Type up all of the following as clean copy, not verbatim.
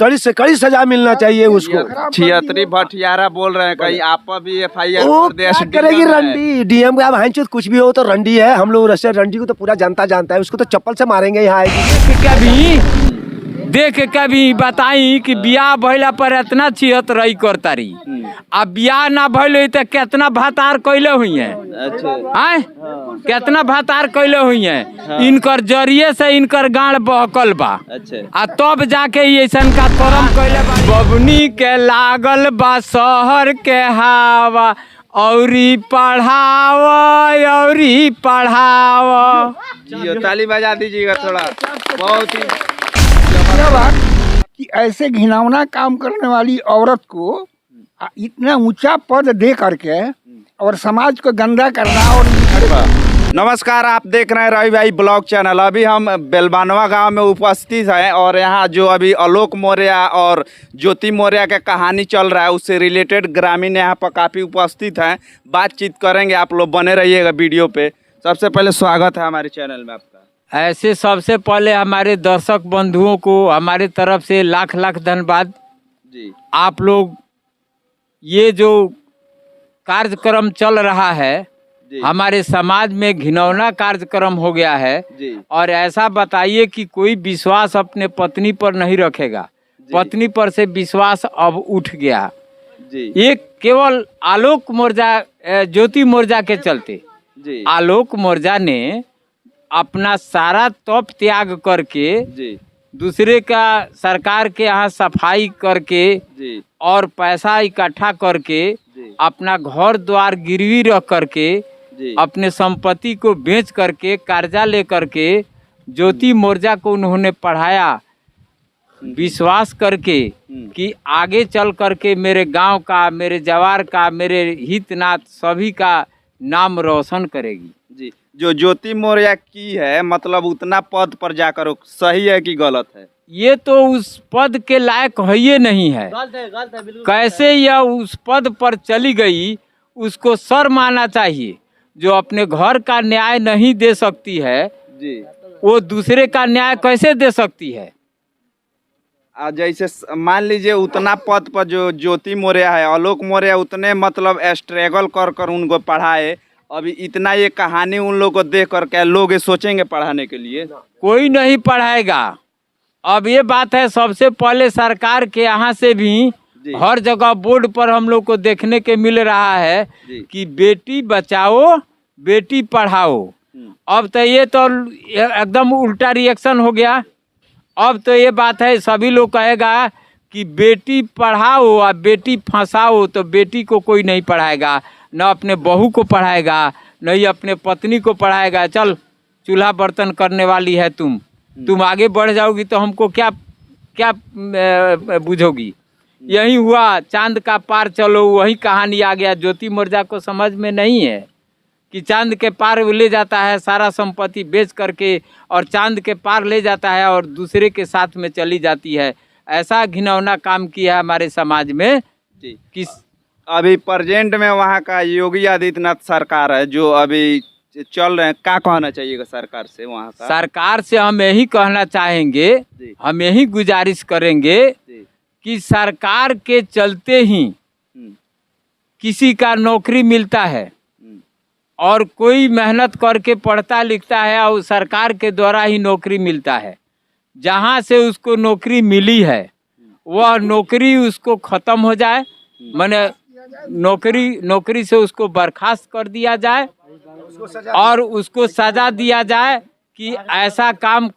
कड़ी से कड़ी सजा मिलना चाहिए उसको। छियतरी भटियारा बोल रहे हैं, कहीं आप पर भी FIR वो कर दे। क्या करेगी रंडी, DM का भाई कुछ भी हो तो रंडी है। हम लोग रशिया रंडी को तो पूरा जनता जानता है, उसको तो चप्पल से मारेंगे यहाँ आएगी। देख कभी बताई कि बियाह भइला पर इतना छिहतरई करतारी, अब बियाह ना भइल तो कितना भातार कैले हुई है। अच्छा कितना भातार कैले हुई है। इनकर जरिए से इनकर गाड़ बहकल बा। अच्छा आ तब जाके ऐसन का करम कैले बा। बबनी के लागल बा शहर के हवा, औरी पढ़ावा। ताली बजा दीजिएगा थोड़ा। बहुत ही बात कि ऐसे घिनौना काम करने वाली औरत को इतना ऊंचा पद दे करके और समाज को गंदा करना। और नमस्कार, आप देख रहे हैं रवि भाई ब्लॉग चैनल। अभी हम बेलबानवा गांव में उपस्थित हैं और यहाँ जो अभी आलोक मौर्य और ज्योति मौर्य का कहानी चल रहा है उससे रिलेटेड ग्रामीण यहाँ पर काफ़ी उपस्थित हैं। बातचीत करेंगे, आप लोग बने रहिएगा वीडियो पे। सबसे पहले स्वागत है हमारे चैनल में आपका। ऐसे सबसे पहले हमारे दर्शक बंधुओं को हमारे तरफ से लाख लाख धन्यवाद जी। आप लोग ये जो कार्यक्रम चल रहा है हमारे समाज में घिनौना कार्यक्रम हो गया है जी। और ऐसा बताइए कि कोई विश्वास अपने पत्नी पर नहीं रखेगा। पत्नी पर से विश्वास अब उठ गया जी। ये केवल आलोक मौर्य ज्योति मौर्य के चलते जी। आलोक मौर्य ने अपना सारा तप त्याग करके जी। दूसरे का सरकार के यहाँ सफाई करके जी। और पैसा इकट्ठा करके जी। अपना घर द्वार गिरवी रख करके जी। अपने संपत्ति को बेच करके कर्जा ले करके ज्योति मौर्य को उन्होंने पढ़ाया, विश्वास करके कि आगे चल करके मेरे गांव का, मेरे जवार का, मेरे हितनाथ सभी का नाम रोशन करेगी। जी। जो ज्योति मौर्य की है, मतलब उतना पद पर जाकर सही है कि गलत है? ये तो उस पद के लायक है ही नहीं है। कैसे यह उस पद पर चली गई, उसको शर्म आना चाहिए। जो अपने घर का न्याय नहीं दे सकती है जी, वो दूसरे का न्याय कैसे दे सकती है। जैसे मान लीजिए उतना पद पर जो ज्योति मौर्य है, आलोक मौर्य उतने मतलब स्ट्रगल कर उनको पढ़ाए, अभी इतना ये कहानी उन लोगों को देख कर क्या लोग ये सोचेंगे पढ़ाने के लिए? कोई नहीं पढ़ाएगा। अब ये बात है, सबसे पहले सरकार के यहाँ से भी हर जगह बोर्ड पर हम लोग को देखने के मिल रहा है कि बेटी बचाओ बेटी पढ़ाओ। अब तो ये तो एकदम उल्टा रिएक्शन हो गया। अब तो ये बात है, सभी लोग कहेगा कि बेटी पढ़ाओ और बेटी फंसाओ, तो बेटी को कोई नहीं पढ़ाएगा, न अपने बहू को पढ़ाएगा, न ही अपने पत्नी को पढ़ाएगा। चल चूल्हा बर्तन करने वाली है तुम आगे बढ़ जाओगी तो हमको क्या क्या बुझोगी। यही हुआ, चांद का पार चलो, वही कहानी आ गया। ज्योति मौर्य को समझ में नहीं है कि चांद के पार ले जाता है, सारा संपत्ति बेच करके और चांद के पार ले जाता है और दूसरे के साथ में चली जाती है। ऐसा घिनौना काम किया हमारे समाज में कि अभी प्रेजेंट में वहाँ का योगी आदित्यनाथ सरकार है जो अभी चल रहे हैं, क्या कहना चाहिएगा सरकार से? वहाँ का सरकार से हम यही कहना चाहेंगे, हम यही गुजारिश करेंगे कि सरकार के चलते ही किसी का नौकरी मिलता है और कोई मेहनत करके पढ़ता लिखता है और सरकार के द्वारा ही नौकरी मिलता है। जहाँ से उसको नौकरी मिली है वह नौकरी उसको ख़त्म हो जाए, माने नौकरी से उसको बर्खास्त कर दिया जाए और उसको सजा दिया जाए कि ऐसा काम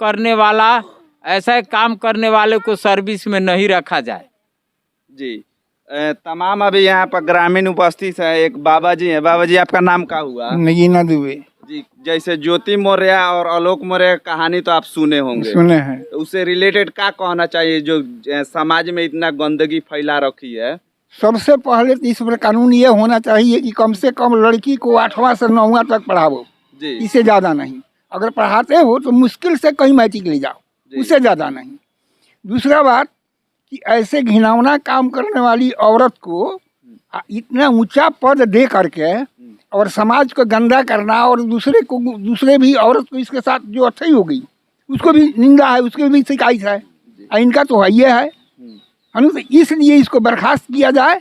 करने वाले को सर्विस में नहीं रखा जाए। जी। तमाम अभी यहाँ पर ग्रामीण उपस्थित है। एक बाबा जी हैं। बाबा जी, आपका नाम क्या हुआ? नगीना दुबे जी। जैसे ज्योति मौर्य और आलोक मौर्य कहानी तो आप सुने होंगे, सुने हैं। तो उससे रिलेटेड क्या कहना चाहिए जो समाज में इतना गंदगी फैला रखी है? सबसे पहले तो इस पर कानून ये होना चाहिए कि कम से कम लड़की को 8वां से 9वां तक पढ़ाओ, इससे ज़्यादा नहीं। अगर पढ़ाते हो तो मुश्किल से कहीं मैट्रिक ले जाओ, उससे ज़्यादा नहीं। दूसरा बात कि ऐसे घिनौना काम करने वाली औरत को इतना ऊंचा पद दे करके और समाज को गंदा करना और दूसरे भी औरत को इसके साथ जो अच्छी हो गई उसको भी निंदा है, उसकी भी शिकायत है। इनका तो है ये है है ना। तो इसलिए इसको बर्खास्त किया जाए।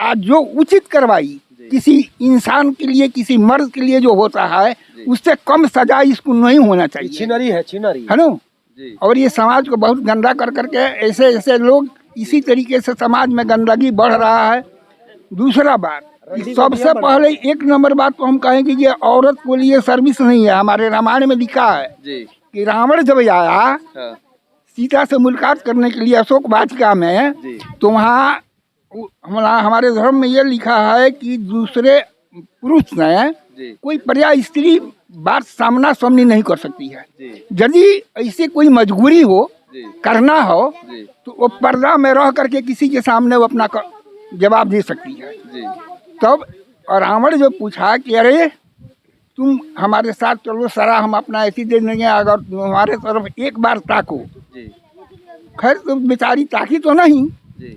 आज जो उचित कार्रवाई किसी इंसान के लिए, किसी मर्द के लिए जो होता है, उससे कम सजा इसको नहीं होना चाहिए। छिनरी है ना। और ये समाज को बहुत गंदा कर करके ऐसे ऐसे लोग इसी तरीके से समाज में गंदगी बढ़ रहा है। दूसरा बात, सबसे पहले एक नंबर बात तो हम कहेंगे ये औरत को लिए सर्विस नहीं है। हमारे रामायण में लिखा है कि रावण जब आया सीता से मुलाकात करने के लिए अशोक वाटिका में, तो वहाँ हमारे धर्म में ये लिखा है कि दूसरे पुरुष ने कोई पर्याय स्त्री बात सामना सामनी नहीं कर सकती है। यदि ऐसे कोई मजबूरी हो, करना हो, तो वो पर्दा में रह करके किसी के सामने वो अपना जवाब दे सकती है। तब और रावण जो पूछा कि अरे तुम हमारे साथ चलो सारा हम अपना ऐसी दे देंगे अगर तुम हमारे तरफ एक बार ताको। खैर तो बेचारी ताकी तो नहीं,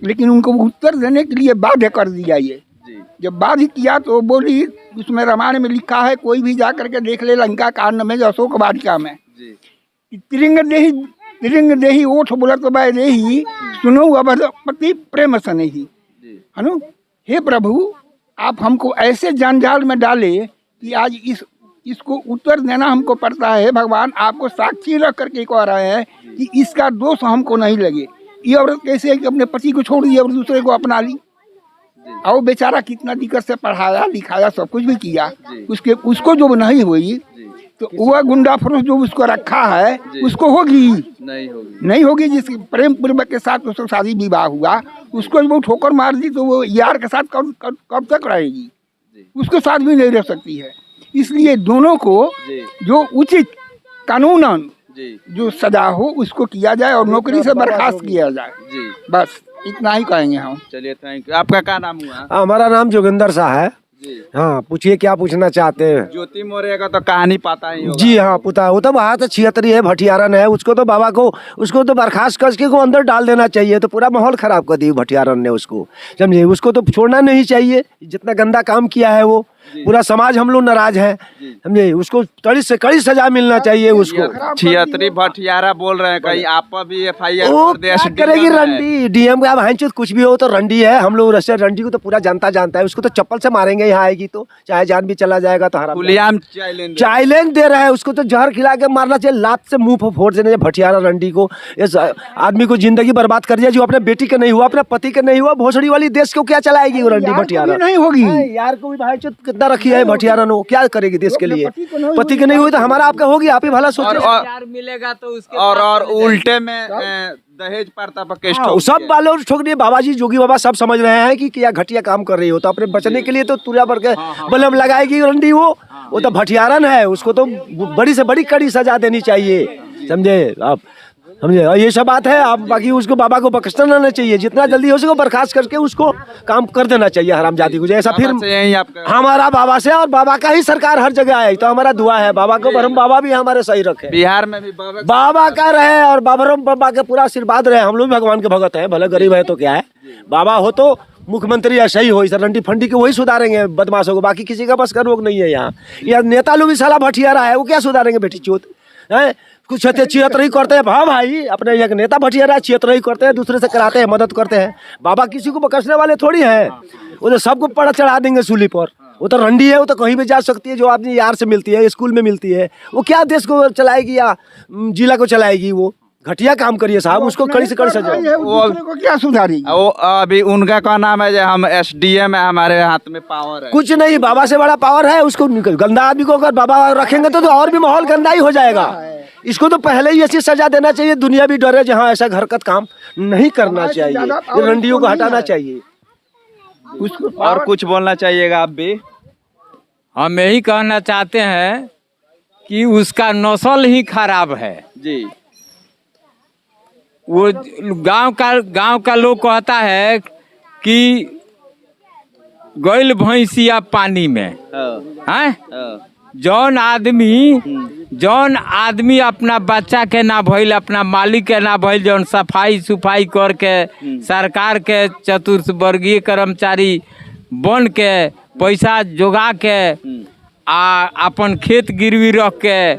लेकिन उनको उत्तर देने के लिए बाध्य कर दिया। ये जब बाध्य किया तो बोली, उसमें रामायण में लिखा है, कोई भी जा करके देख ले लंका कांड में, अशोक वाटिका में, तिरंग देही ओठ बोलत बै देही सुनो अवधपति प्रेम सनेही। है ना। हे प्रभु, आप हमको ऐसे जंजाल में डाले कि आज इसको उत्तर देना हमको पड़ता है। भगवान आपको साक्षी रख करके कह रहे हैं कि इसका दोष हमको नहीं लगे। ये औरत कैसे है कि अपने पति को छोड़ दी और दूसरे को अपना ली। और बेचारा कितना दिक्कत से पढ़ाया लिखाया, सब कुछ भी किया, उसको जो नहीं हुई, तो वह गुंडा फरोश जो उसको रखा है उसको होगी नहीं होगी। जिसके प्रेम पूर्वक के साथ उसको शादी विवाह हुआ, उसको वो ठोकर मार दी तो वो यार के साथ कब तक रहेगी? उसके साथ भी नहीं रह सकती है। इसलिए दोनों को जो उचित कानूनन जो सजा हो उसको किया जाए और नौकरी से बर्खास्त किया जाए। बस इतना ही कहेंगे हम। चलिए, थैंक यू। आपका क्या नाम हुआ? हमारा नाम जोगिंदर शाह है। हाँ, पूछिए क्या पूछना चाहते हैं। ज्योति मौर्य का तो कहानी पता ही होगा। जी हाँ, पता है। वो तो बात छियतरी है, भटियारन है। उसको तो बाबा को उसको तो बर्खास्त करके को अंदर डाल देना चाहिए। तो पूरा माहौल खराब कर दी भटियारन ने उसको, समझे। उसको तो छोड़ना नहीं चाहिए। जितना गंदा काम किया है वो, पूरा समाज हम लोग नाराज है, समझे। उसको कड़ी से कड़ी सजा मिलना चाहिए उसको। छियतरी भटियारा बोल रहे हैं, कहीं आप पर भी FIR करेगी रंडी। DM का भाई कुछ भी हो तो रंडी है। हम लोग रशिया रंडी को तो पूरा जनता जानता है। उसको तो चप्पल से मारेंगे यहाँ आएगी तो, चाहे जान भी चला जाएगा तो। हराम चैलेंज दे रहा है उसको, तो जहर खिला के मारना चाहिए, लात से मुंह पर फोड़ देना चाहिए भटियारा रंडी को। इस आदमी को जिंदगी बर्बाद कर दिया, जो अपने बेटी के नहीं हुआ, अपने पति के नहीं हुआ। भोसड़ी वाली देश को क्या चलाएगी वो रंडी भटियारा? नहीं होगी यार को भी भाई कितना रखी है भटियारा नो, क्या करेगी देश के लिए? पति के नहीं हुई तो हमारा आपका होगी। आप ही भला सोचिए। और मिलेगा तो उसके और उल्टे में दहेज प्रथा पर केस सब वालों ठोक दिए। बाबा जी, जोगी बाबा सब समझ रहे हैं कि क्या घटिया काम कर रही हो, तो अपने बचने के लिए तो तुरा भर के बलम लगाएगी रंडी। वो तो भटियारन है, उसको तो बड़ी से बड़ी कड़ी सजा देनी चाहिए, समझे आप, समझे। ये सब बात है। आप बाकी उसको बाबा को बख्शना नहीं चाहिए। जितना जल्दी हो सके बर्खास्त करके उसको काम कर देना चाहिए हरामजादी को। जैसा फिर हमारा बाबा से, और बाबा का ही सरकार हर जगह आए तो हमारा दुआ है बाबा को, बरम बाबा भी हमारे सही रखे। बिहार में भी बाबा का रहे और बाबरम बाबा का पूरा आशीर्वाद रहे। हम लोग भगवान के भगत है, भले गरीब है तो क्या है। बाबा हो तो मुख्यमंत्री ऐसा ही हो, रंडी फंडी के वही सुधारेंगे बदमाशों को। बाकी किसी का बस का रोग नहीं है यहाँ। यह नेता लोग भी साला भटियारा है, वो क्या सुधारेंगे बेटी चोत है। कुछ छियतरही करते हैं। हाँ भाई, अपने एक नेता भटियारा छियतरही करते हैं, दूसरे से कराते हैं, मदद करते हैं। बाबा किसी को बकसने वाले थोड़ी है। वो तो सबको पड़ा चढ़ा देंगे सूली पर। वो तो रंडी है, वो तो कहीं भी जा सकती है। जो आदमी यार से मिलती है, स्कूल में मिलती है, वो क्या देश को चलाएगी या जिला को चलाएगी? वो घटिया काम करिए साहब, उसको कड़ी से कड़ी सजा। वो क्या सुधारेगी? वो अभी उनका क्या नाम है जो हम SDM है, हमारे हाथ में पावर है। कुछ नहीं, बाबा से बड़ा पावर है। उसको गंदा आदमी को अगर बाबा रखेंगे तो और भी माहौल गंदा ही हो जाएगा। इसको तो पहले ही ऐसी सजा देना चाहिए, दुनिया भी डरे, जहाँ ऐसा हरकत काम नहीं करना चाहिए। रंडियों को हटाना चाहिए। और कुछ बोलना चाहिएगा आप भी? हम यही कहना चाहते हैं कि उसका नस्ल ही खराब है जी। वो गांव का लोग कहता है कि गैल भैंसिया पानी में है। जौन आदमी अपना बच्चा के ना भइल, अपना मालिक के ना भइल, जौन सफाई सुफाई करके सरकार के चतुर्वर्गीय कर्मचारी बन के पैसा जोगा के अपन खेत गिरवी रख के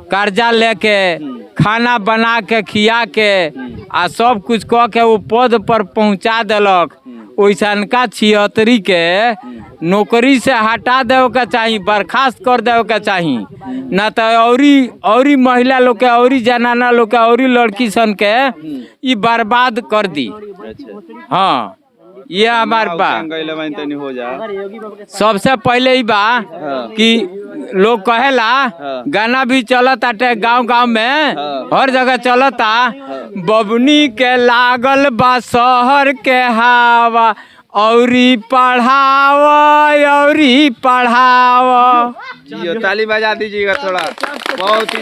कर्जा लेके खाना बना के खिया के आ सब कुछ कह के वो पद पर पहुंचा देलक, वैसनका 76 के नौकरी से हटा देवे के चाहिए, बर्खास्त कर देवे के चाहिए, न तो औरी महिला लोग के, औरी जनाना लोग के, औरी लड़की सन के ई बर्बाद कर दी। हाँ, ये हमार बा। हो जा सबसे पहले ही बा कि लोग कहेला गाना भी चलत आटे गांव में, हर जगह चलता, बबनी के लागल बा शहर के हवा, औरी पढ़ावा। जी ताली बजा दीजिएगा थोड़ा, बहुत ही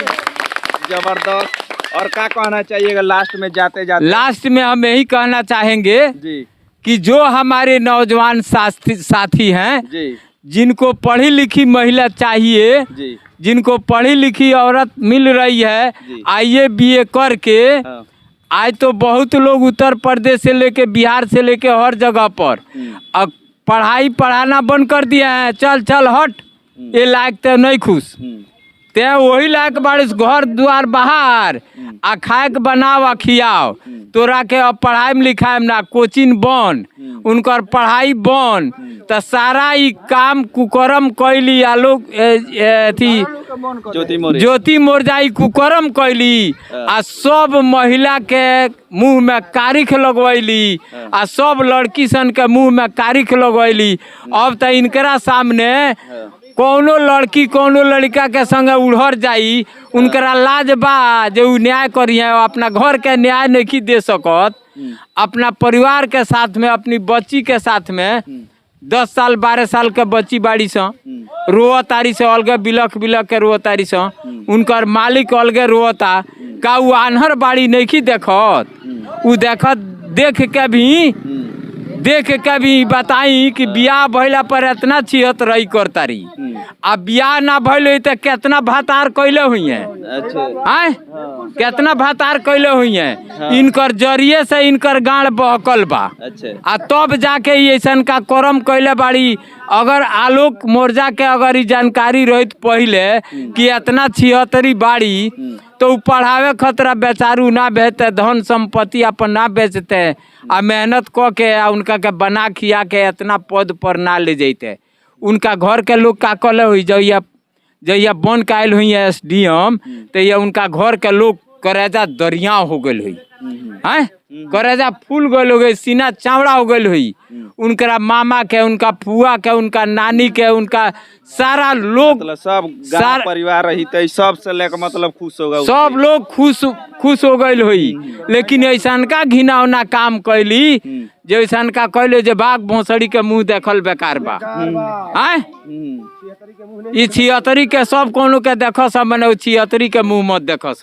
जबरदस्त। और क्या कहना चाहिएगा लास्ट में जाते जाते? लास्ट में हम यही कहना चाहेंगे जी कि जो हमारे नौजवान साथी हैं, जी जिनको पढ़ी लिखी महिला चाहिए, जी जिनको पढ़ी लिखी औरत मिल रही है IAS BA करके, आज तो बहुत लोग उत्तर प्रदेश से लेके बिहार से लेके हर जगह पर अब पढ़ाना बंद कर दिया है। चल हट, ये लायक तो नहीं खुश, ते वही लायक बारिश घर द्वार बाहर आ खाए के बनाओ आ खियाओ, तोरा के अब पढ़ाई में लिखाई में ना, कोचिंग बन, उनकर पढ़ाई बन, तो सारा ई काम कुकर्म कैली। आलोक थी ज्योति मोर्जाई कुकर्म कैली आ सब महिला के मुंह में कारिख लगवैली आ सब लड़की सन के मुंह में कारिख लगवैली। अब तो इनकरा सामने कोनो लड़की कोनो लड़का के संग उड़हर जाई, उनकरा लाज बा जो उ न्याय करिए, अपना घर के न्याय नहीं दे सकत, अपना परिवार के साथ में, अपनी बच्ची के साथ में, 10 साल 12 साल के बच्ची बाड़ी सा रोआ तारी से अलगे बिलख के रोआ तारी सा, उनकर मालिक अलगे रोता का, उ आन्हर बाड़ी नहीं देखत, उ देख के भी बताई कि बियाह भइला पर इतना छिहत रही करतारी, आ बियाह ना भइल तो कितना भातार कैले हुई है। अच्छा, कितना भातार कैले हुई है, इनकर जरिए से इनकर गाड़ बहकल बा। आ तब जाके ऐसा का कर्म कैले बाड़ी। अगर आलोक मोर्जा के अगर ई जानकारी रहित पहले कि इतना 76 बाड़ी, तो पढ़ावे खतरा बेचारू ना बेचते, धन संपत्ति अपन ना बेचते, आ मेहनत क के आ उनका के बना खिया के इतना पद पर ना ले जैते। उनका घर के लोग का कले हुई, जहिया बन के आयल हुई SDM, तो ये उनका घर के लोग करेजा दरिया हो गल हुई, हैं करेजा फूल गल हो गई, सीना चावड़ा हो गल हुई। उनका मामा के, उनका फुआ के, उनका नानी के, उनका सारा लोग, मतलब सब गाँव परिवार रही तो सब से लेकर मतलब खुश हो गए, सब लोग खुश हो गए हुई। लेकिन ऐसा का घिनौना काम कैली, जो ऐसा का कैले जो बाघ भोसड़ी के मुंह देखल बेकार बा। ई 76 के सब कोनो के देखस, मने 76 के मुंह मत देखस।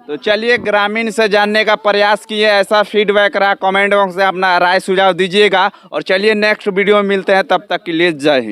तो चलिए ग्रामीण से जानने का प्रयास किए, ऐसा फीडबैक रहा, कमेंट बॉक्स में अपना राय सुझाव दीजिएगा। और चलिए नेक्स्ट वीडियो में मिलते हैं, तब तक के लिए जय हिंद।